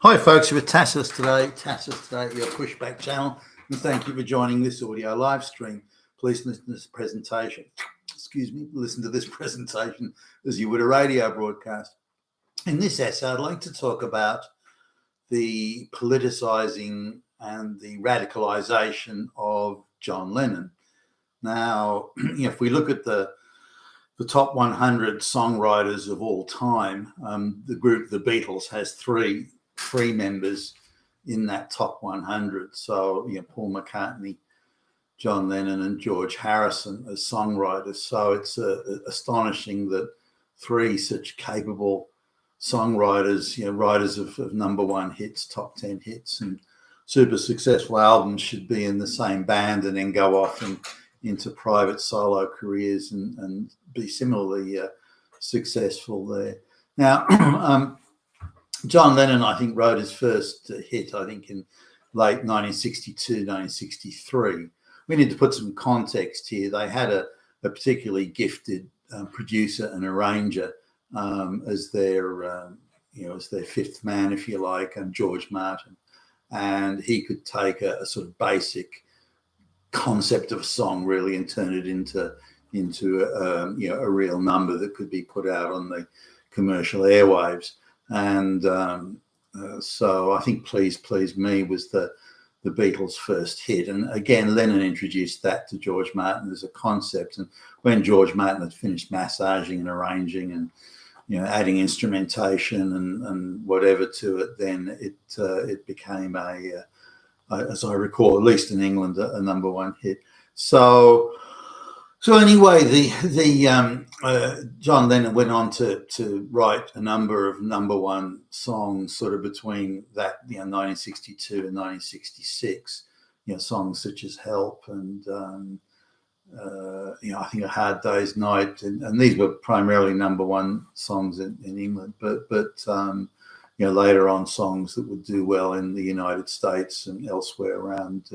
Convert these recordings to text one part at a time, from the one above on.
Hi folks, you're with Tassus today, your pushback channel, and thank you for joining this audio live stream. Please listen to this presentation, listen to this presentation as you would a radio broadcast. In this essay, I'd like to talk about the politicizing and the radicalization of John Lennon. Now, if we look at the top 100 songwriters of all time, the group The Beatles has three members in that top 100. So, Paul McCartney, John Lennon, and George Harrison as songwriters. So it's astonishing that three such capable songwriters, writers of number one hits, top 10 hits, and super successful albums should be in the same band and then go off and into private solo careers and be similarly successful there. Now, John Lennon, I think, wrote his first hit, in late 1962, 1963. We need to put some context here. They had a particularly gifted producer and arranger as their fifth man, if you like, George Martin. And he could take a sort of basic concept of a song really and turn it into a real number that could be put out on the commercial airwaves. And so I think Please Please Me was the Beatles' first hit. And again, Lennon introduced that to George Martin as a concept. And when George Martin had finished massaging and arranging and adding instrumentation and whatever to it, then it became as I recall, at least in England, a number one hit. So anyway, John Lennon went on to write a number of number one songs, sort of between that 1962 and 1966. Songs such as Help and I think A Hard Day's Night, and these were primarily number one songs in England, but later on songs that would do well in the United States and elsewhere around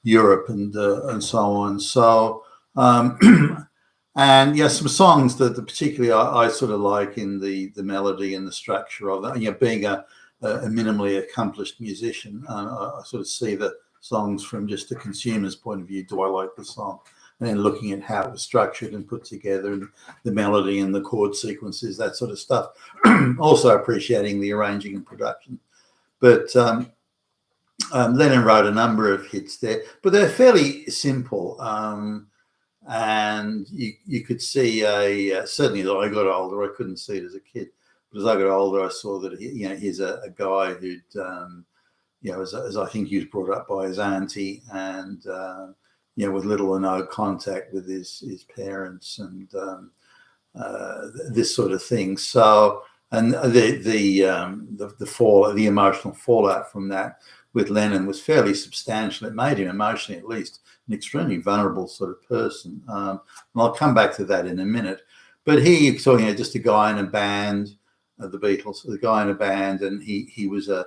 Europe and so on. So. And some songs that particularly I sort of like in the melody and the structure of that. Being a minimally accomplished musician, I sort of see the songs from just a consumer's point of view. Do I like the song? And then looking at how it was structured and put together, and the melody and the chord sequences, that sort of stuff. Also appreciating the arranging and production. But Lennon wrote a number of hits there, but they're fairly simple. And you could see certainly as I got older, I couldn't see it as a kid, but as I got older, I saw that he's a guy who'd as I think he was brought up by his auntie, and with little or no contact with his parents and this sort of thing. So, and the emotional fallout from that with Lennon was fairly substantial. It made him emotionally, at least, an extremely vulnerable sort of person. And I'll come back to that in a minute. But he saw, just a guy in a band, the Beatles, the guy in a band, and he was a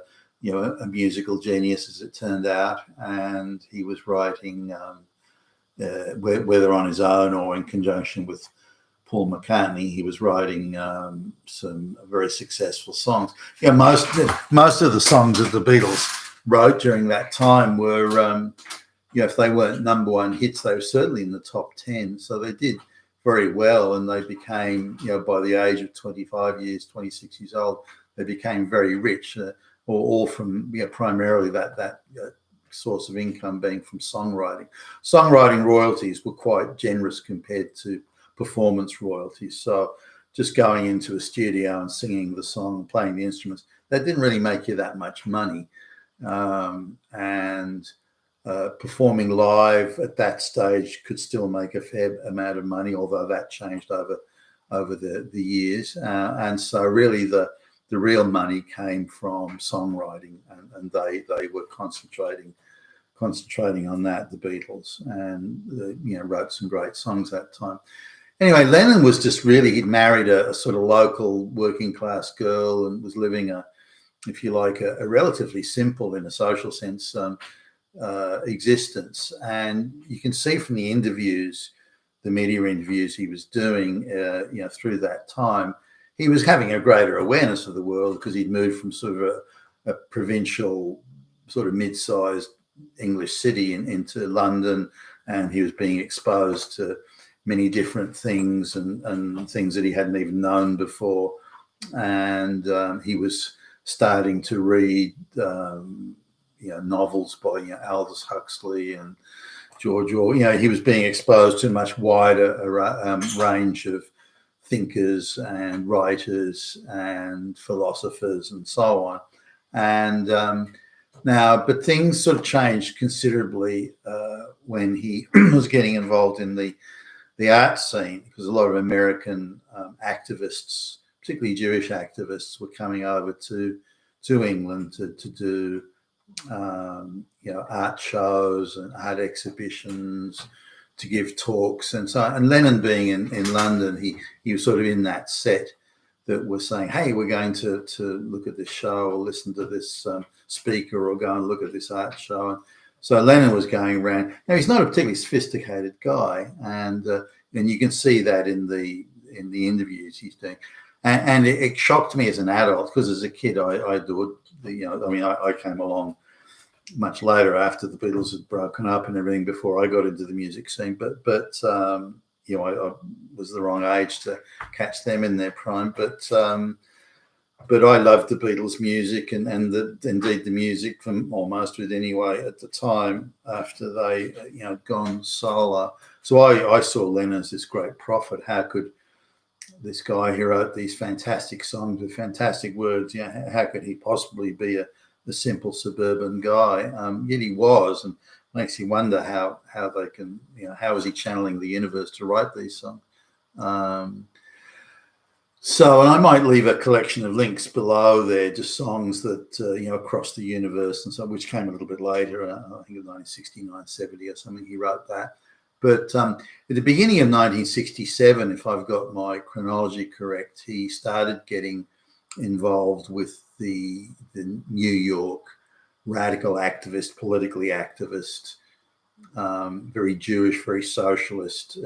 musical genius, as it turned out, and he was writing, whether on his own or in conjunction with Paul McCartney, he was writing some very successful songs. Most of the songs that the Beatles wrote during that time were, if they weren't number one hits, they were certainly in the top 10. So they did very well, and they became, by the age of 26 years old, they became very rich, all from primarily that source of income being from songwriting. Songwriting royalties were quite generous compared to performance royalties. So just going into a studio and singing the song and playing the instruments, that didn't really make you that much money. And performing live at that stage could still make a fair amount of money, although that changed over the years. And so really the real money came from songwriting, and they were concentrating on that, the Beatles, and wrote some great songs that time. Anyway, Lennon was just really, he'd married a sort of local working class girl and was living if you like, a relatively simple, in a social sense, existence. And you can see from the interviews, the media interviews he was doing, through that time, he was having a greater awareness of the world because he'd moved from sort of a provincial sort of mid-sized English city into London, and he was being exposed to many different things and things that he hadn't even known before. And he was starting to read novels by Aldous Huxley and George Orwell. He was being exposed to a much wider range of thinkers and writers and philosophers and so on. And but things sort of changed considerably when he was getting involved in the art scene, because a lot of American activists, particularly Jewish activists, were coming over to England to do art shows and art exhibitions, to give talks and so on. And Lennon, being in London, he was sort of in that set that was saying, hey, we're going to look at this show or listen to this speaker or go and look at this art show. And so Lennon was going around. Now, he's not a particularly sophisticated guy, and you can see that in the interviews he's doing. And it shocked me as an adult, because as a kid I adored I came along much later after the Beatles had broken up and everything, before I got into the music scene. But I was the wrong age to catch them in their prime. But I loved the Beatles' music and indeed the music from, or most of it anyway, at the time after they gone solo. So I saw Lennon as this great prophet. How could this guy who wrote these fantastic songs with fantastic words, how could he possibly be a simple suburban guy? Yet he was, and makes you wonder how they can, how is he channeling the universe to write these songs? So, and I might leave a collection of links below there, just songs that, across the universe and so, which came a little bit later. I think it was 1969, 70 or something, he wrote that. But at the beginning of 1967, if I've got my chronology correct, he started getting involved with the New York radical activist, politically activist, very Jewish, very socialist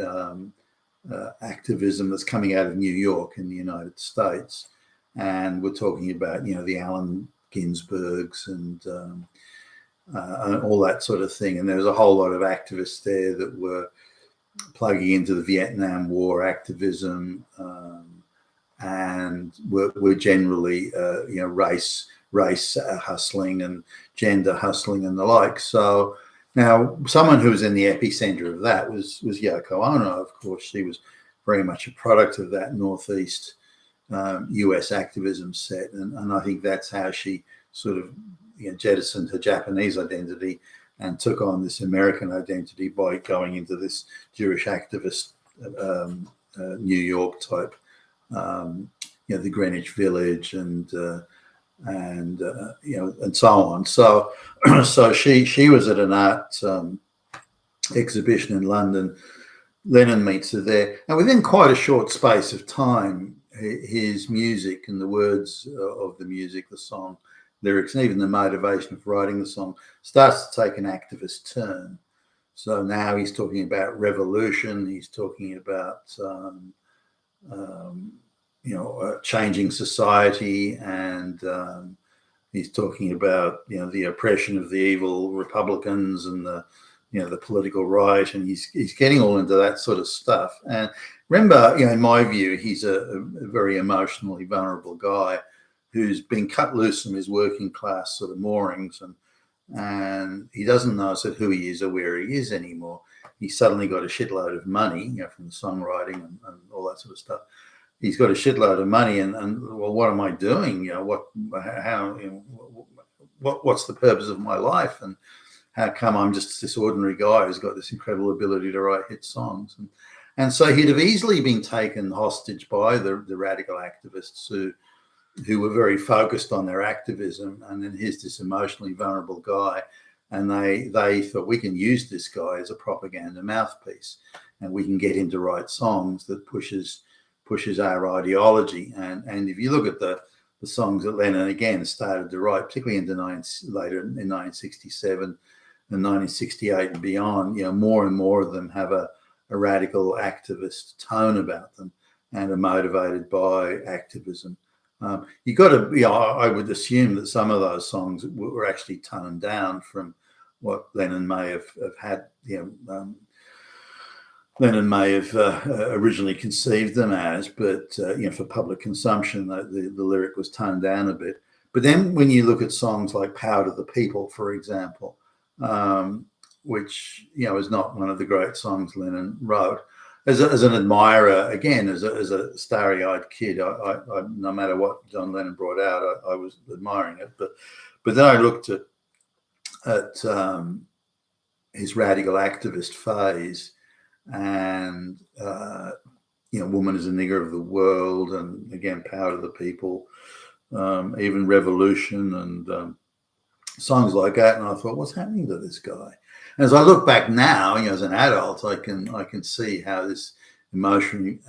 activism that's coming out of New York in the United States. And we're talking about, the Allen Ginsbergs and all that sort of thing. And there was a whole lot of activists there that were plugging into the Vietnam War activism and were generally, race hustling and gender hustling and the like. So now, someone who was in the epicenter of that was Yoko Ono. Of course, she was very much a product of that Northeast US activism set, and I think that's how she sort of jettisoned her Japanese identity and took on this American identity by going into this Jewish activist New York type, the Greenwich Village and so on. So she was at an art exhibition in London. Lennon meets her there, and within quite a short space of time, his music and the words of the music, the song lyrics, and even the motivation of writing the song starts to take an activist turn. So now he's talking about revolution. He's talking about changing society, and he's talking about the oppression of the evil Republicans and the political right, and he's getting all into that sort of stuff. And remember, in my view, he's a very emotionally vulnerable guy who's been cut loose from his working class sort of moorings, and he doesn't know sort of who he is or where he is anymore. He's suddenly got a shitload of money, from the songwriting and all that sort of stuff. He's got a shitload of money, and well, what am I doing? What's the purpose of my life? And how come I'm just this ordinary guy who's got this incredible ability to write hit songs? And so he'd have easily been taken hostage by the radical activists who were very focused on their activism. And then here's this emotionally vulnerable guy, and they thought, we can use this guy as a propaganda mouthpiece, and we can get him to write songs that pushes our ideology. And if you look at the songs that Lennon again started to write, particularly later in 1967 and 1968 and beyond, more and more of them have a radical activist tone about them and are motivated by activism. You got to, I would assume that some of those songs were actually toned down from what Lennon may have had, Lennon may have originally conceived them as, but for public consumption, the lyric was toned down a bit. But then when you look at songs like "Power to the People," for example, which is not one of the great songs Lennon wrote, as an admirer, again, as a starry-eyed kid, I no matter what John Lennon brought out, I was admiring it. But then I looked at his radical activist phase, and "Woman is a Nigger of the World," and again, "Power to the People," even "Revolution," and songs like that. And I thought, what's happening to this guy? And as I look back now, as an adult, I can see how this emotionally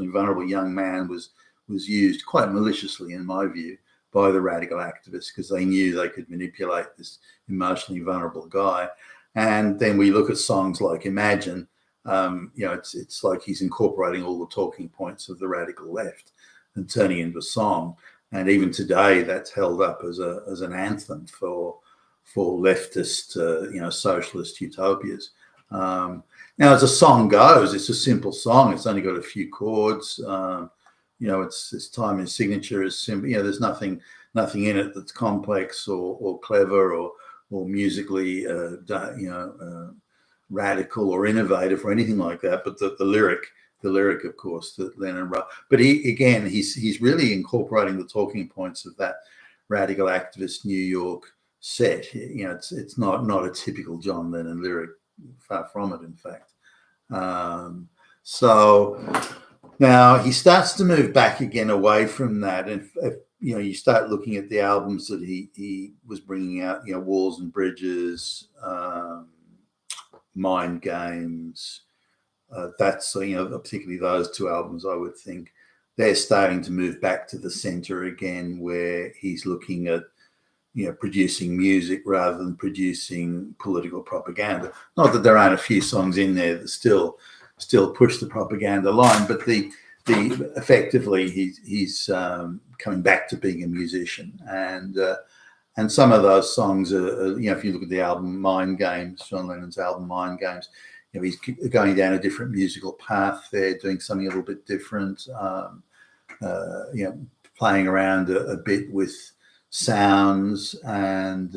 vulnerable young man was used quite maliciously, in my view, by the radical activists, because they knew they could manipulate this emotionally vulnerable guy. And then we look at songs like "Imagine." It's like he's incorporating all the talking points of the radical left and turning it into a song. And even today, that's held up as an anthem for leftist, socialist utopias. Now, as a song goes, it's a simple song. It's only got a few chords. Its time and signature is simple. There's nothing in it that's complex or clever or musically, radical or innovative or anything like that. But the lyric, of course, that Lennon wrote. But he's really incorporating the talking points of that radical activist New York set. It's not a typical John Lennon lyric, far from it, in fact. So now he starts to move back again away from that, and you start looking at the albums that he was bringing out. "Walls and Bridges," "Mind Games." That's particularly those two albums. I would think they're starting to move back to the center again, where he's looking at producing music rather than producing political propaganda. Not that there aren't a few songs in there that still push the propaganda line, but the effectively he's coming back to being a musician, and some of those songs are if you look at the album "Mind Games," John Lennon's album "Mind Games," he's going down a different musical path there, doing something a little bit different, playing around a bit with sounds and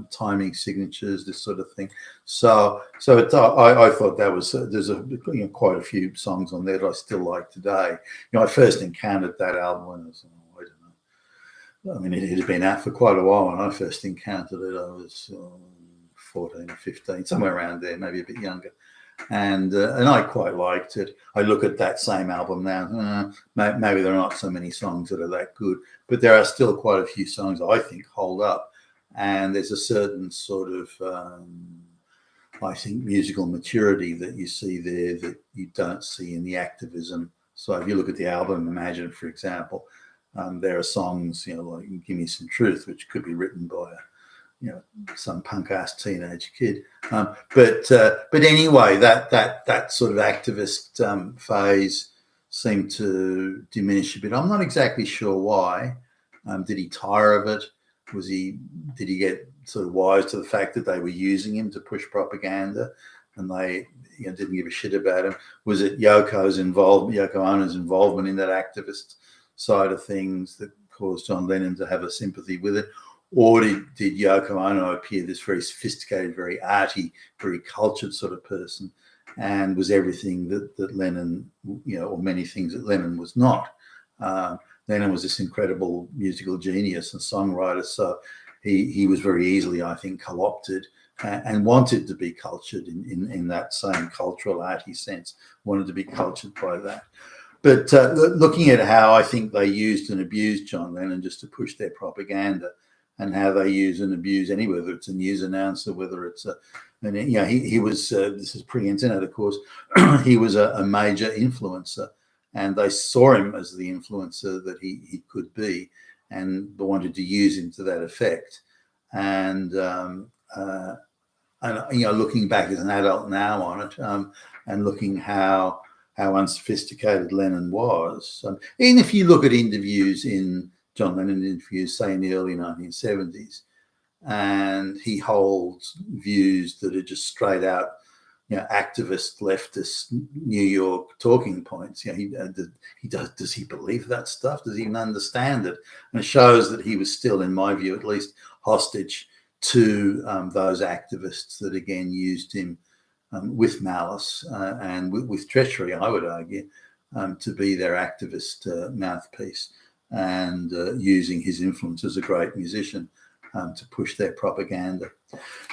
timing signatures, this sort of thing. So I thought that was there's quite a few songs on there that I still like today. I first encountered that album when I was, I don't know. I mean, it had been out for quite a while when I first encountered it. I was 14 or 15, somewhere around there, maybe a bit younger. And I quite liked it. I look at that same album now. Maybe there are not so many songs that are that good, but there are still quite a few songs I think hold up. And there's a certain sort of, I think, musical maturity that you see there that you don't see in the activism. So if you look at the album "Imagine," for example, there are songs, like "Give Me Some Truth," which could be written by some punk ass teenage kid. But anyway, that sort of activist phase seemed to diminish a bit. I'm not exactly sure why. Did he tire of it? Did he get sort of wise to the fact that they were using him to push propaganda and they didn't give a shit about him? Was it Yoko Ono's involvement in that activist side of things that caused John Lennon to have a sympathy with it? Or did Yoko Ono appear this very sophisticated, very arty, very cultured sort of person, and was everything that Lennon, or many things that Lennon was not? Lennon was this incredible musical genius and songwriter, so he was very easily, I think, co-opted and wanted to be cultured in that same cultural arty sense, wanted to be cultured by that. But looking at how I think they used and abused John Lennon just to push their propaganda, and how they use and abuse whether it's a news announcer, whether it's he was, this is pre-internet, of course, he was a major influencer, and they saw him as the influencer that he could be, and wanted to use him to that effect. And looking back as an adult now on it, and looking how unsophisticated Lennon was, even if you look at interviews in John Lennon interviews, say in the early 1970s. And he holds views that are just straight out, activist, leftist, New York talking points. Does he believe that stuff? Does he even understand it? And it shows that he was still, in my view, at least, hostage to those activists that again used him with malice and with treachery, I would argue, to be their activist mouthpiece, and using his influence as a great musician to push their propaganda.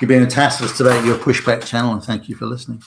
You've been a Tacitus today, your Pushback channel, and thank you for listening.